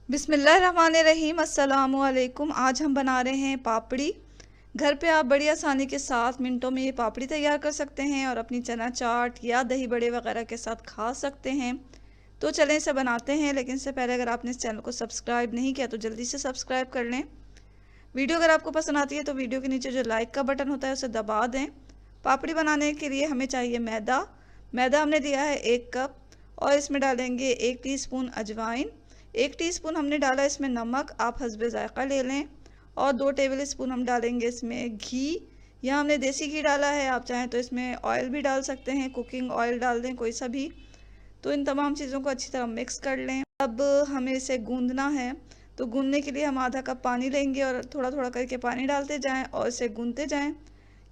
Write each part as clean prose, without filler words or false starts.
बिस्मिल्लाहिर्रहमानिर्रहीम। अस्सलामुअलैकुम। आज हम बना रहे हैं पापड़ी। घर पे आप बड़ी आसानी के साथ मिनटों में ये पापड़ी तैयार कर सकते हैं और अपनी चना चाट या दही बड़े वगैरह के साथ खा सकते हैं। तो चलें इसे बनाते हैं, लेकिन इससे पहले अगर आपने इस चैनल को सब्सक्राइब नहीं किया तो जल्दी से सब्सक्राइब कर लें। वीडियो अगर आपको पसंद आती है तो वीडियो के नीचे जो लाइक का बटन होता है उसे दबा दें। पापड़ी बनाने के लिए हमें चाहिए मैदा हमने लिया है 1 कप, और इसमें डालेंगे 1 टीस्पून अजवाइन, 1 टीस्पून हमने डाला इसमें नमक, आप हस्बे ज़ायक़ा ले लें, और 2 टेबल स्पून हम डालेंगे इसमें घी। यहाँ हमने देसी घी डाला है, आप चाहें तो इसमें ऑयल भी डाल सकते हैं, कुकिंग ऑयल डाल दें कोई सा भी। तो इन तमाम चीज़ों को अच्छी तरह मिक्स कर लें। अब हमें इसे गूंदना है, तो गूंदने के लिए हम आधा कप पानी लेंगे और थोड़ा थोड़ा करके पानी डालते जाएं और इसे गूंदते जाएं।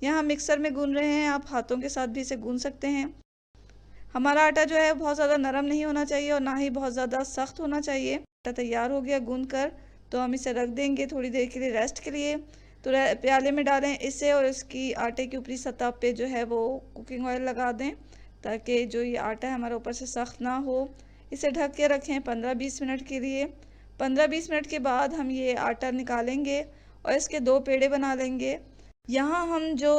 यहाँ मिक्सर में गूंद रहे हैं, आप हाथों के साथ भी इसे गूंद सकते हैं। हमारा आटा जो है बहुत ज़्यादा नरम नहीं होना चाहिए और ना ही बहुत ज़्यादा सख्त होना चाहिए। आटा तैयार हो गया गूंद कर, तो हम इसे रख देंगे थोड़ी देर के लिए रेस्ट के लिए। तो प्याले में डालें इसे और इसकी आटे की ऊपरी सतह पे जो है वो कुकिंग ऑयल लगा दें, ताकि जो ये आटा है हमारे ऊपर से सख्त ना हो। इसे ढक के रखें 15-20 मिनट के लिए। 15-20 मिनट के बाद हम ये आटा निकालेंगे और इसके 2 पेड़े बना लेंगे। यहाँ हम जो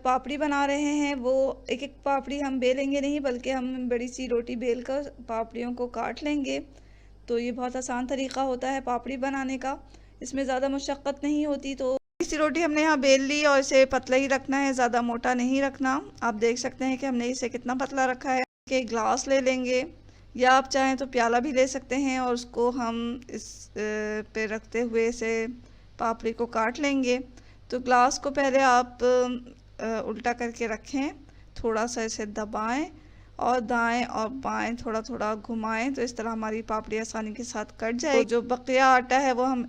पापड़ी बना रहे हैं वो एक एक पापड़ी हम बेलेंगे नहीं, बल्कि हम बड़ी सी रोटी बेल कर पापड़ियों को काट लेंगे। तो ये बहुत आसान तरीका होता है पापड़ी बनाने का, इसमें ज़्यादा मशक्क़त नहीं होती। तो इसी रोटी हमने यहाँ बेल ली और इसे पतला ही रखना है, ज़्यादा मोटा नहीं रखना। आप देख सकते हैं कि हमने इसे कितना पतला रखा है। कि ग्लास ले लेंगे या आप चाहें तो प्याला भी ले सकते हैं, और उसको हम इस पे रखते हुए इसे पापड़ी को काट लेंगे। तो ग्लास को पहले आप उल्टा करके रखें, थोड़ा सा इसे दबाएं और दाएं और बाएं थोड़ा थोड़ा घुमाएं, तो इस तरह हमारी पापड़ी आसानी के साथ कट जाएगी। तो जो बकिया आटा है वो हम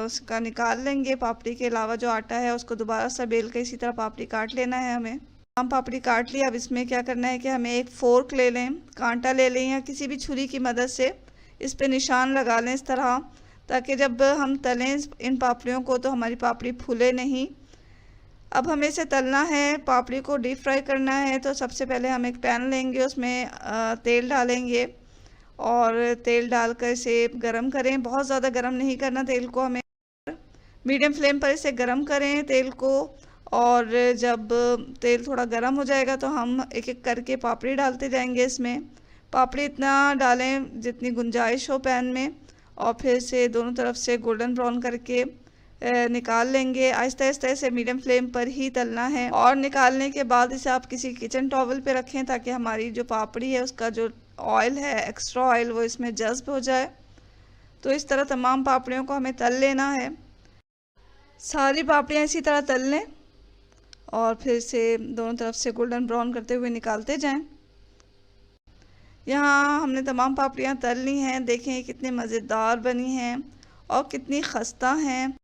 उसका निकाल लेंगे। पापड़ी के अलावा जो आटा है उसको दोबारा से बेल के इसी तरह पापड़ी काट लेना है हमें। हम पापड़ी काट लिया। अब इसमें क्या करना है कि हमें एक फोर्क ले लें, कांटा ले लें या किसी भी छुरी की मदद से इस पे निशान लगा लें इस तरह, ताकि जब हम तलें इन पापड़ियों को तो हमारी पापड़ी फूले नहीं। अब हमें इसे तलना है, पापड़ी को डीप फ्राई करना है। तो सबसे पहले हम एक पैन लेंगे, उसमें तेल डालेंगे और तेल डालकर इसे गरम करें। बहुत ज़्यादा गरम नहीं करना तेल को, हमें मीडियम फ्लेम पर इसे गरम करें तेल को। और जब तेल थोड़ा गर्म हो जाएगा तो हम एक एक करके पापड़ी डालते जाएंगे इसमें। पापड़ी इतना डालें जितनी गुंजाइश हो पैन में, और फिर से दोनों तरफ से गोल्डन ब्राउन करके निकाल लेंगे। आहिस्ता आहिस्ता इसे मीडियम फ्लेम पर ही तलना है, और निकालने के बाद इसे आप किसी किचन टॉवल पे रखें, ताकि हमारी जो पापड़ी है उसका जो ऑयल है, एक्स्ट्रा ऑयल, वो इसमें जज्ब हो जाए। तो इस तरह तमाम पापड़ियों को हमें तल लेना है। सारी पापड़ियाँ इसी तरह तल लें और फिर से दोनों तरफ से गोल्डन ब्राउन करते हुए निकालते जाएं। यहाँ हमने तमाम पापड़ियाँ तल ली हैं। देखें कितने मज़ेदार बनी हैं और कितनी खस्ता हैं।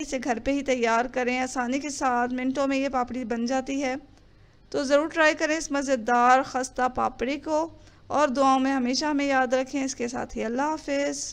इसे घर पे ही तैयार करें आसानी के साथ, मिनटों में ये पापड़ी बन जाती है। तो ज़रूर ट्राई करें इस मज़ेदार खस्ता पापड़ी को, और दुआओं में हमेशा हमें याद रखें। इसके साथ ही अल्लाह हाफिज़।